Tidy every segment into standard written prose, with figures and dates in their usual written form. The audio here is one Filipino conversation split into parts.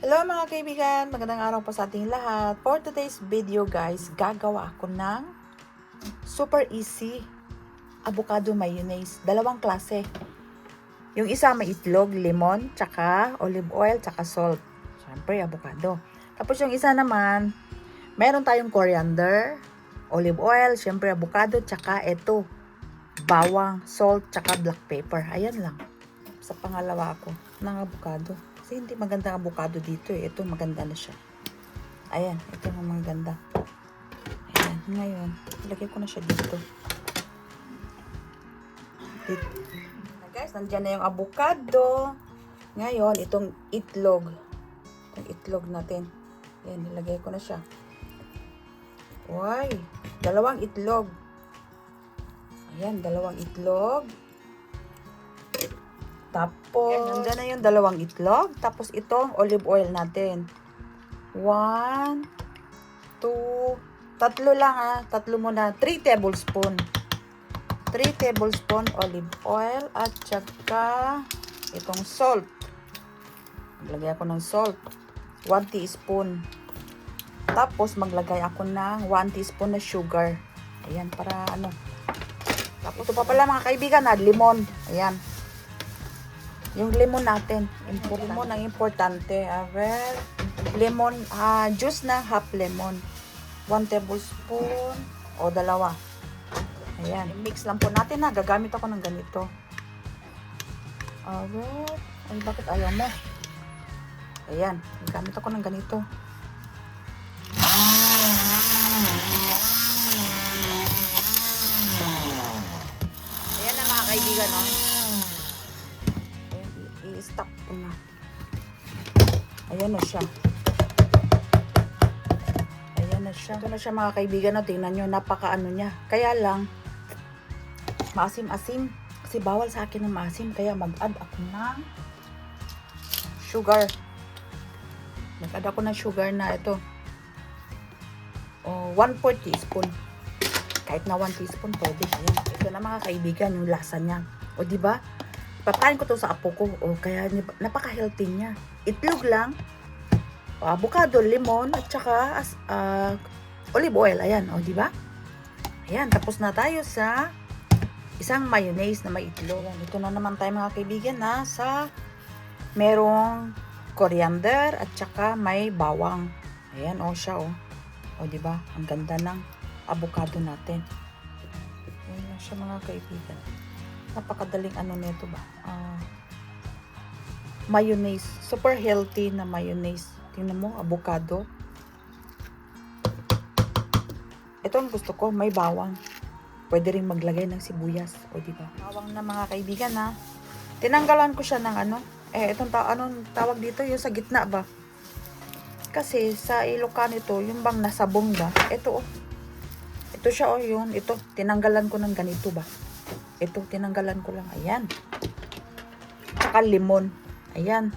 Hello mga kaibigan, magandang araw po sa ating lahat. For today's video guys, gagawa ako ng super easy avocado mayonnaise. Dalawang klase. Yung isa may itlog, lemon, tsaka olive oil, tsaka salt. Siyempre, avocado. Tapos yung isa naman, meron tayong coriander, olive oil, siyempre avocado, tsaka ito, bawang, salt, tsaka black pepper. Ayan lang. Sa pangalawa ako ng avocado. Kasi hindi maganda ang avocado dito eh. Ito maganda na siya. Ayan, ito ang maganda. Ayan, ngayon, ilagay ko na siya dito. Dito. Na guys, nandiyan na yung avocado. Ngayon, itong itlog. Itong itlog natin. Ayan, ilagay ko na siya. Uy, dalawang itlog. Ayan, dalawang itlog. Tapos, nandiyan na yung dalawang itlog. Tapos, itong olive oil natin. 1, 2, tatlo lang ha. Tatlo muna. 3 tablespoon. 3 tablespoon olive oil. At saka, itong salt. Maglagay ako ng salt. 1 teaspoon. Tapos, maglagay ako ng 1 teaspoon na sugar. Ayan, para ano. Tapos, ito pa pala mga kaibigan na lemon. Ayan. Yung lemon natin, lemon ang importante. Well, lemon, juice na half lemon. 1 tablespoon o dalawa. Ayan, mix lang po natin na. Gagamit ako ng ganito. Alright. Ay, bakit ayaw mo? Ayan, gagamit ako ng ganito. Ayan na mga kaibigan, no? I-stop ko na. Ayan na siya. Ayan na siya. Ito na siya mga kaibigan. No? Tingnan nyo, napaka-ano niya. Kaya lang, maasim-asim. Kasi bawal sa akin ng maasim. Kaya mag-add ako ng sugar. Mag-add ako ng sugar na ito. 1/4 teaspoon. Kahit na 1 teaspoon, pwede. Ayan. Ito na mga kaibigan, yung lasa niya. O diba? Papain ko to sa apo ko. O, kaya napaka-healthy niya. Itlog lang. Avocado, lemon, at saka olive oil. Ayan, o, diba? Ayan, tapos na tayo sa isang mayonnaise na may itlog. Ayan, ito na naman tayo mga kaibigan na sa merong coriander at saka may bawang. Ayan, o siya, o. O, diba? Ang ganda ng avocado natin. Ayan na siya mga kaibigan. Napakadaling ano nito ba? Mayonnaise. Super healthy na mayonnaise. Tingnan mo, avocado. Ito ang gusto ko, may bawang. Pwede rin maglagay ng sibuyas. O diba? Bawang na mga kaibigan ha. Tinanggalan ko siya ng ano. Itong anong tawag dito? Yung sa gitna ba? Kasi sa Ilocano ito, yung bang nasabong ba? Ito oh. Ito siya oh, yun. Ito, tinanggalan ko ng ganito ba? Ito, tinanggalan ko lang. Ayan. Saka lemon. Ayan.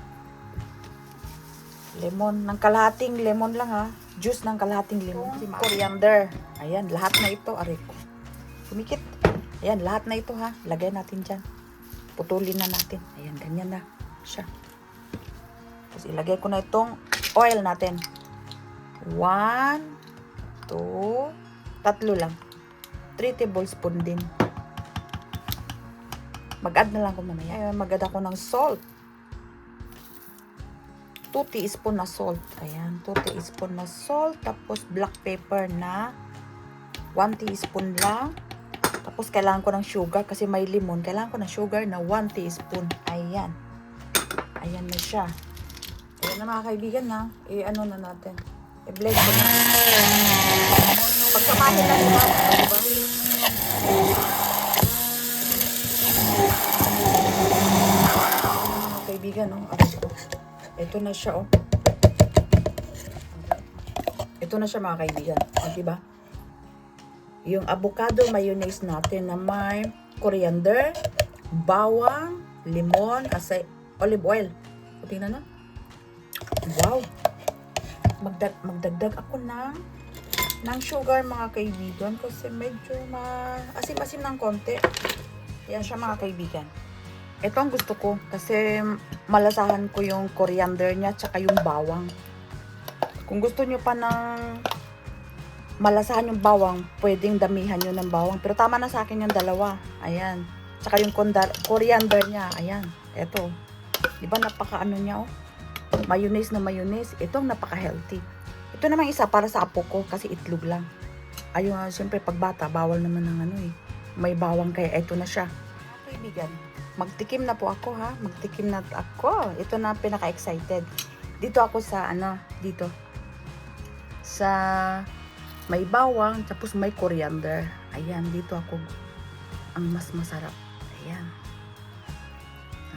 Lemon. Ng kalahating lemon lang ha. Juice ng kalahating lemon. Coriander. Ayan. Lahat na ito. Aray ko. Sumikit. Ayan. Lahat na ito ha. Lagay natin dyan. Putulin na natin. Ayan. Ganyan na siya. Tapos ilagay ko na itong oil natin. 1, 2, tatlo lang. 3 tablespoon din. Mag-add na lang ko mamaya. Ayan, mag-add ako ng salt. 2 teaspoon na salt. Ayan, 2 teaspoon na salt. Tapos black pepper na 1 teaspoon lang. Tapos kailangan ko ng sugar kasi may lemon. Kailangan ko ng sugar na 1 teaspoon. Ayan. Ayan na siya. Ayan na mga kaibigan na. I-ano na natin. I-blend ko na. Pagsamahin na nila. Diba? Kaibigan, no? Ito na siya, oh. Ito na siya, mga kaibigan. O, diba? Yung avocado mayonnaise natin na may coriander, bawang, lemon, olive oil. O, tingnan na. Wow! Magdagdag ako ng sugar, mga kaibigan, kasi medyo asim-asim ng konti. Yan siya, mga kaibigan. Ito ang gusto ko kasi malasahan ko yung coriander niya tsaka yung bawang. Kung gusto nyo pa ng malasahan yung bawang, pwedeng damihan nyo ng bawang. Pero tama na sa akin yung dalawa. Ayan. Tsaka yung coriander niya. Ayan. Ito. Diba napaka ano niya oh. Mayonnaise na mayonnaise. Ito ang napaka healthy. Ito naman isa para sa apo ko kasi itlog lang. Ayun, siyempre pag bata, bawal naman ng ano eh. May bawang kaya ito na siya. Mga kaibigan, magtikim na po ako ha. Magtikim na ako. Ito na pinaka-excited. Dito ako sa ano, dito. Sa may bawang, tapos may coriander. Ayan, dito ako ang mas masarap. Ayan.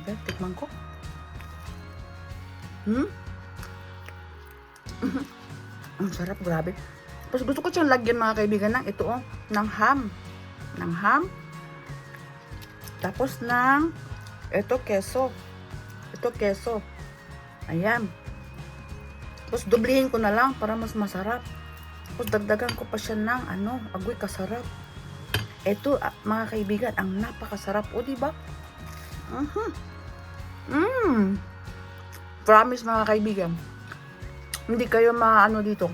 Okay, tikman ko. Ang sarap, grabe. Tapos gusto ko siyang lagyan mga kaibigan ng ito oh, ng ham. Ng ham. Tapos ng ito keso. Ito keso. Ayan. Tapos dublihin ko na lang para mas masarap. Tapos dagdagan ko pa siya ng ano, agoy kasarap. Ito mga kaibigan, ang napakasarap. O diba? Promise mga kaibigan. Hindi kayo maano dito.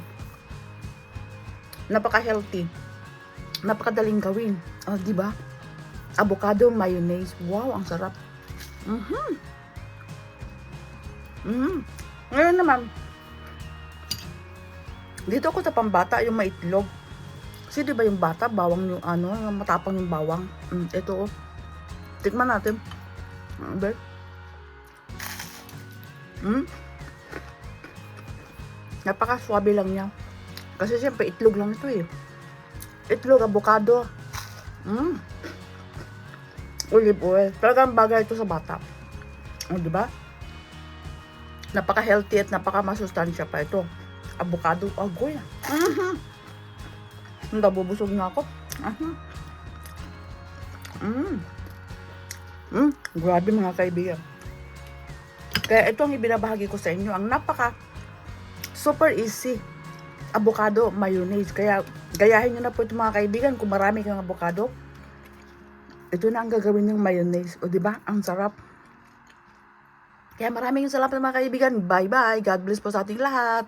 Napaka-healthy. Napakadaling gawin. O diba? Avocado mayonnaise. Wow, ang sarap. Ngayon naman, dito ako sa pambata, yung maitlog. Kasi diba yung bata, bawang yung ano, matapang yung bawang. Ito oh. Tikman natin. Bet. Napaka-swabe lang niya. Kasi siyempre itlog lang ito eh. Itlog, avocado. Olive oil. Talagang bagay ito sa bata. O diba? Napaka-healthy at napaka-masustansya pa ito. Avocado. Agoy. Nabubusog na ako. Grabe mga kaibigan. Kaya ito ang ibinabahagi ko sa inyo. Ang napaka super easy. Avocado mayonnaise. Kaya gayahin nyo na po ito mga kaibigan. Kung marami kang avocado, ito na ang gagawin ng mayonnaise. O diba? Ang sarap. Kaya maraming salamat mga kaibigan. Bye bye. God bless po sa ating lahat.